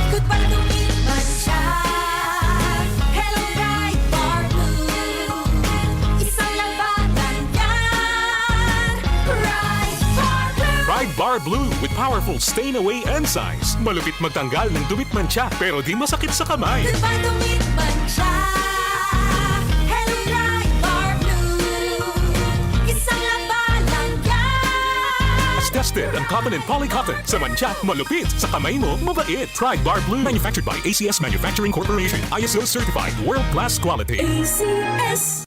Goodbye dumit man siya. Hello Ride Bar Blue. Isang labanan yan. Ride Bar Blue. Ride Bar Blue with powerful stain-away enzymes. Malupit magtanggal ng dumit mancha pero di masakit sa kamay. Goodbye dumit man siya. Hello Ride Bar Blue. Isang labanan yan. As tested ang cotton and polycotton. Sa mancha, malupit. Sa kamay mo, mabait. Ride Bar Blue. Manufactured by ACS Manufacturing Corporation. ISO certified. World-class quality. ACS.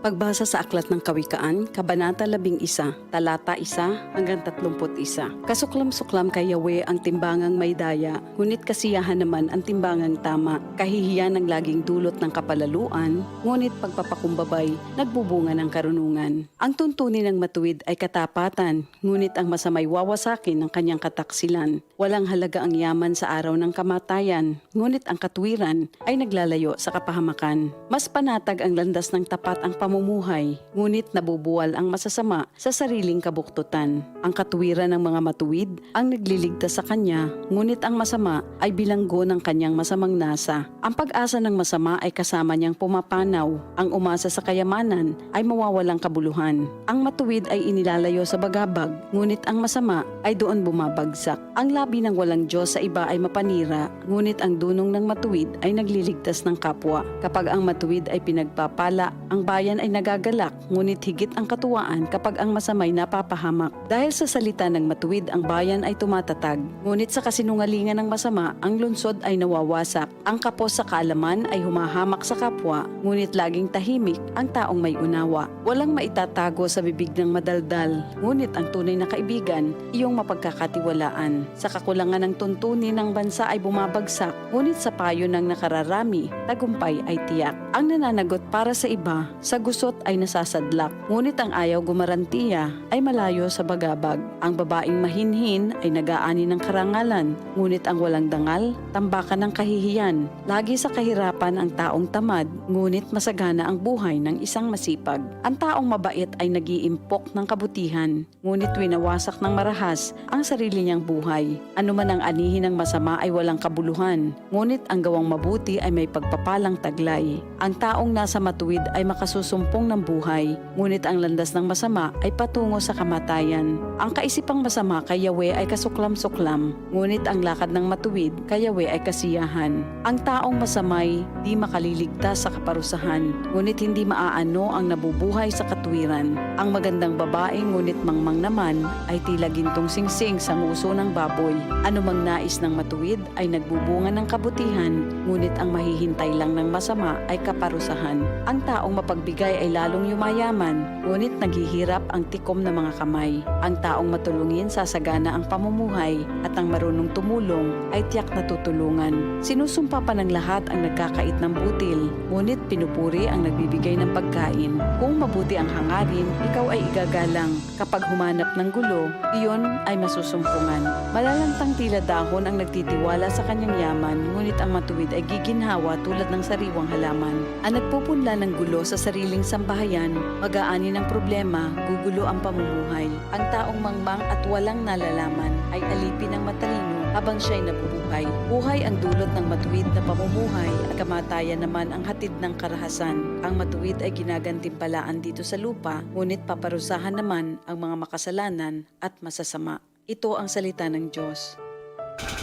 Pagbasa sa Aklat ng Kawikaan, Kabanata 11, Talata 1 hanggang 31. Kasuklam-suklam kay Yahweh ang timbangang may daya, ngunit kasiyahan naman ang timbangang tama. Kahihiyan ang laging dulot ng kapalaluan, ngunit pagpapakumbabay, nagbubunga ng karunungan. Ang tuntunin ng matuwid ay katapatan, ngunit ang masamay wawasakin ng kanyang kataksilan. Walang halaga ang yaman sa araw ng kamatayan, ngunit ang katwiran ay naglalayo sa kapahamakan. Mas panatag ang landas ng tapat ang pamumuhay, ngunit nabubuwal ang masasama sa sariling kabuktutan. Ang katwiran ng mga matuwid ang nagliligtas sa kanya, ngunit ang masama ay bilanggo ng kanyang masamang nasa. Ang pag-asa ng masama ay kasama niyang pumapanaw. Ang umasa sa kayamanan ay mawawalang kabuluhan. Ang matuwid ay inilalayo sa bagabag, ngunit ang masama ay doon bumabagsak. Ang labi ng walang Diyos sa iba ay mapanira, ngunit ang dunong ng matuwid ay nagliligtas ng kapwa. Kapag ang matuwid ay pinagpapala, ang bayan ay nagagalak, ngunit higit ang katuwaan kapag ang masamay napapahamak. Dahil sa salita ng matuwid, ang bayan ay tumatatag, ngunit sa kasinungalingan ng masama, ang lungsod ay nawawasak. Ang kapos sa kaalaman ay humahamak sa kapwa, ngunit laging tahimik ang taong may unawa. Walang maitatago sa bibig ng madaldal, ngunit ang tunay na kaibigan, iyong mapagkakatiwalaan. Sa kakulangan ng tuntunin ng bansa ay bumabagsak, ngunit sa payo ng nakararami, tagumpay ay tiyak. Ang nananagot para sa iba, sa gusot ay nasasadlak, ngunit ang ayaw gumarantiya ay malayo sa bagabag. Ang babaeng mahinhin ay nag-aani ng karangalan, ngunit ang walang dangal, tambakan ng kahihiyan. Lagi sa kahirapan ang taong tamad, ngunit masagana ang buhay ng isang masipag. Ang taong mabait ay nag-iimpok ng kabutihan, ngunit winawasak ng marahas ang sarili niyang buhay. Anuman ang anihin ng masama ay walang kabuluhan, ngunit ang gawang mabuti ay may pagpapalang taglay. Ang taong nasa matuwid ay makasusumpong ng buhay, ngunit ang landas ng masama ay patungo sa kamatayan. Ang kaisipang masama kay Yahweh ay kasuklam-suklam, ngunit ang lakad ng matuwid kay Yahweh ay kasiyahan. Ang taong masamay di makaliligtas sa kaparusahan, ngunit hindi maaano ang nabubuhay sa katwiran. Ang magandang babae ngunit mangmang naman ay tila gintong singsing sa nguso ng baboy. Anumang nais ng matuwid ay nagbubunga ng kabutihan, ngunit ang mahihintay lang ng masama ay kaparusahan. Ang taong mapagbigay ay lalong yumayaman, ngunit naghihirap ang tikom ng mga kamay. Ang taong matulungin sasagana ang pamumuhay, at ang marunong tumulong ay tiyak na tutulungan. Sinusumpa pa ng lahat ang nagkakait ng butil, ngunit pinupuri ang nagbibigay ng pagkain. Kung mabuti ang hangarin, ikaw ay igagalang. Kapag humanap ng gulo, iyon ay masusumpungan. Malalantang tila dahon ang nagtitiwala sa kanyang yaman, ngunit ang matuwid ay giginhawa tulad ng sariwang halaman. Ang nagpupunla ng gulo sa sariling sambahayan, mag-aani ng problema, gugulo ang pamumuhay. Ang taong mangmang at walang nalalaman ay alipin ng matalino habang siya'y nabubuhay. Buhay ang dulot ng matuwid na pamumuhay at kamatayan naman ang hatid ng karahasan. Ang matuwid ay ginagantimpalaan dito sa lupa, ngunit paparusahan naman ang mga makasalanan at masasama. Ito ang salita ng Diyos.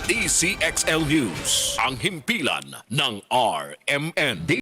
DCXL News, ang himpilan ng RMN.